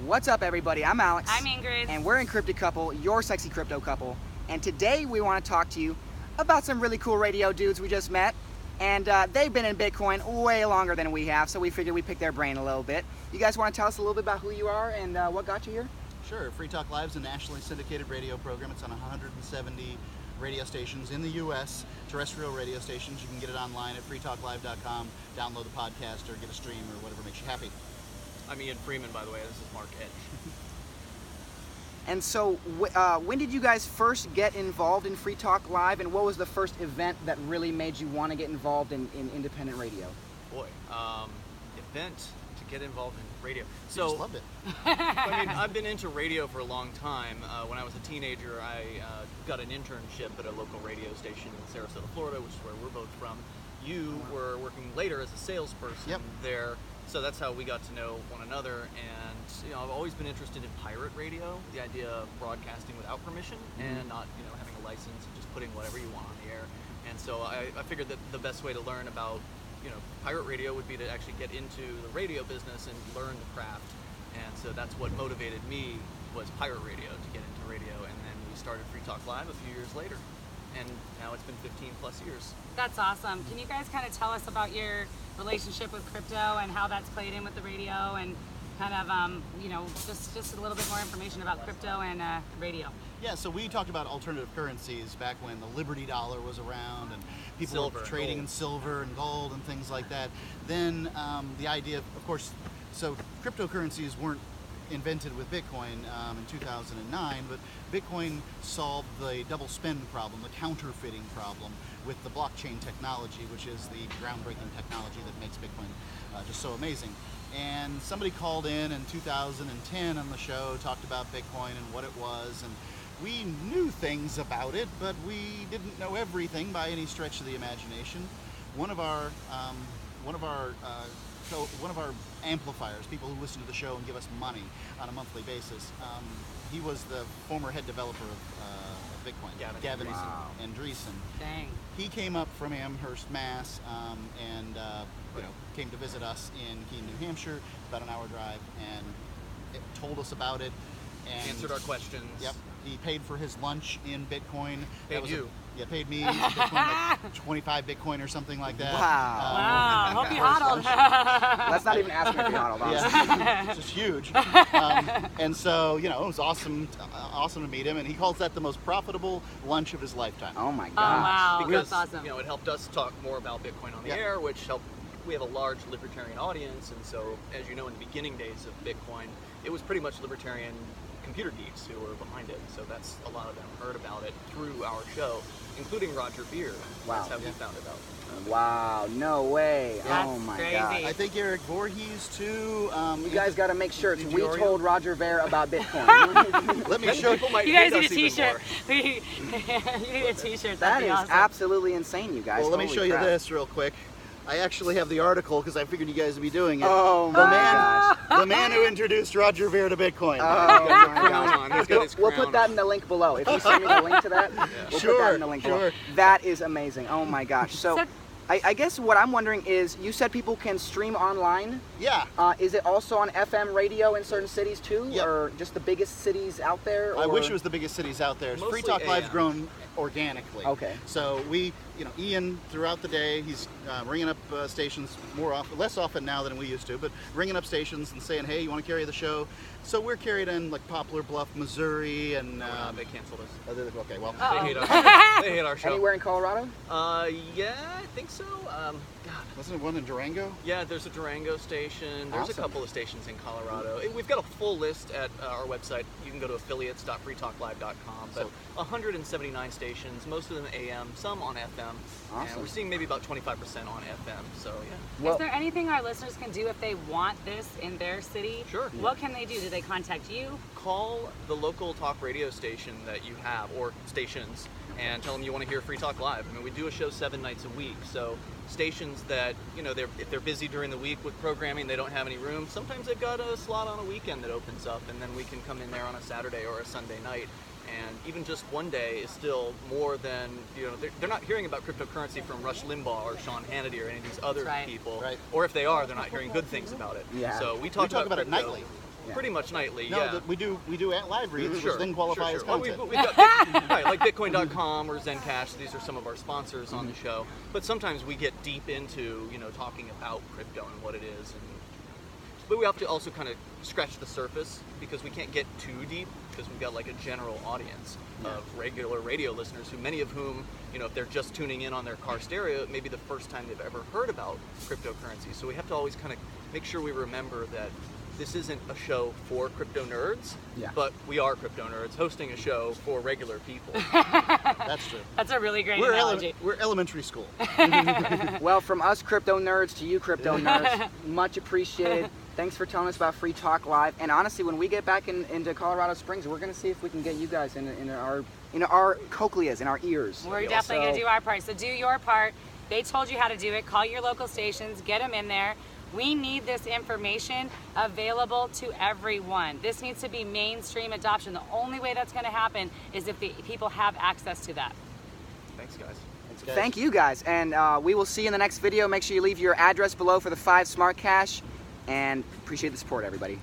What's up, everybody? I'm Alex. I'm Ingrid. And we're Encrypted Couple, your sexy crypto couple. And today we want to talk to you about some really cool radio dudes we just met. And they've been in Bitcoin way longer than we have, so we figured we'd pick their brain a little bit. You guys want to tell us a little bit about who you are and what got you here? Sure. Free Talk Live is a nationally syndicated radio program. It's on 170 radio stations in the U.S., terrestrial radio stations. You can get it online at freetalklive.com, download the podcast, or get a stream, or whatever makes you happy. I'm Ian Freeman, by the way. This is Mark Edge. And so, when did you guys first get involved in Free Talk Live, and what was the first event that really made you want to get involved in independent radio? Boy, event to get involved in radio. So, just loved it. I mean, I've been into radio for a long time. When I was a teenager, I got an internship at a local radio station in Sarasota, Florida, which is where we're both from. You were working later as a salesperson there. So that's how we got to know one another, and I've always been interested in pirate radio, the idea of broadcasting without permission and not having a license and just putting whatever you want on the air. And so I figured that the best way to learn about pirate radio would be to actually get into the radio business and learn the craft. And so that's what motivated me, was pirate radio, to get into radio. And then we started Free Talk Live a few years later, and now it's been 15 plus years. That's awesome. Can you guys kind of tell us about your relationship with crypto and how that's played in with the radio, and kind of just a little bit more information about crypto and radio? Yeah, so we talked about alternative currencies back when the Liberty dollar was around and people were trading in silver and gold and things like that. Then the idea of course, so cryptocurrencies weren't invented with Bitcoin in 2009, but Bitcoin solved the double spend problem, the counterfeiting problem, with the blockchain technology, which is the groundbreaking technology that makes Bitcoin just so amazing. And somebody called in 2010 on the show, talked about Bitcoin and what it was, and we knew things about it, but we didn't know everything by any stretch of the imagination. One of our amplifiers, people who listen to the show and give us money on a monthly basis, he was the former head developer of Bitcoin, Gavin Andreessen. Dang. He came up from Amherst, Mass, and came to visit us in Keene, New Hampshire, about an hour drive, and told us about it. And answered our questions. Yep. He paid for his lunch in Bitcoin. Paid you. Yeah, paid me in Bitcoin, like 25 Bitcoin or something like that. Wow. Wow. Hope you hodled. Let's not even ask him if he hodled. Yeah, it's just huge. And so, it was awesome to meet him, and he calls that the most profitable lunch of his lifetime. Oh my gosh. Oh, wow. Because That's awesome. it helped us talk more about Bitcoin on the air, which helped. We have a large libertarian audience, and so, as you know, in the beginning days of Bitcoin, it was pretty much libertarian computer geeks who were behind it. So that's a lot of them heard about it through our show, including Roger Beer. Wow. That's how he found it out. Wow, no way. That's oh my crazy. god. I think Eric Voorhees too. You guys got to make sure we told Roger Ver about Bitcoin. Let me show you. You guys need a t-shirt. You need a t-shirt. That That'd be is awesome. absolutely insane, you guys. Well, let me Holy show you crap. this real quick. I actually have the article because I figured you guys would be doing it. Oh my gosh. The man who introduced Roger Ver to Bitcoin. Oh my gosh. He's got his We'll crown put that in the link below. If you send me the link to that, we'll put that in the link below. That is amazing. Oh my gosh. So I guess what I'm wondering is, you said people can stream online. Yeah. Is it also on FM radio in certain cities too? Yep. Or just the biggest cities out there? I or? wish it was the biggest cities out there. Mostly Free Talk Live's AM. grown organically. Okay. So we, Ian, throughout the day, he's ringing up stations less often now than we used to, but ringing up stations and saying, hey, you want to carry the show? So we're carried in like Poplar Bluff, Missouri, and They canceled us. okay, well, They hate our show. Anywhere in Colorado? Yeah, I think so. God. wasn't it one in Durango? Yeah, there's a Durango station. There's Awesome. a couple of stations in Colorado. We've got a full list at our website. You can go to affiliates.freetalklive.com. But 179 stations, most of them AM, some on FM. Awesome. And we're seeing maybe about 25% on FM. So yeah. Well, Is there anything our listeners can do if they want this in their city? Sure. What can they do? Do they contact you? Call the local talk radio station that you have, or stations, and tell them you want to hear Free Talk Live. I mean, we do a show 7 nights a week, so stations that, if they're busy during the week with programming, they don't have any room, sometimes they've got a slot on a weekend that opens up, and then we can come in there on a Saturday or a Sunday night. And even just one day is still more than, they're not hearing about cryptocurrency from Rush Limbaugh or Sean Hannity or any of these other people. Right. Or if they are, they're not hearing good things about it. Yeah. So we talk about it crypto. nightly. Pretty much nightly, No, yeah. we do at live reads, which then qualify as Well, content. we've got right, like Bitcoin.com or Zencash. These are some of our sponsors on the show. But sometimes we get deep into, you know, talking about crypto and what it is. But we have to also kind of scratch the surface because we can't get too deep because we've got like a general audience of regular radio listeners who many of whom, you know, if they're just tuning in on their car stereo, it may be the first time they've ever heard about cryptocurrency. So we have to always kind of make sure we remember that this isn't a show for crypto nerds, but we are crypto nerds hosting a show for regular people. That's true. That's a really great analogy. We're elementary school. Well, from us crypto nerds to you crypto nerds, much appreciated. Thanks for telling us about Free Talk Live. And honestly, when we get back into Colorado Springs, we're going to see if we can get you guys in our cochleas, in our ears. We're definitely going to do our part. So do your part. They told you how to do it. Call your local stations. Get them in there. We need this information available to everyone. This needs to be mainstream adoption. The only way that's going to happen is if the people have access to that. Thanks, guys. Thank you guys. And we will see you in the next video. Make sure you leave your address below for the 5 Smart Cash. And appreciate the support, everybody.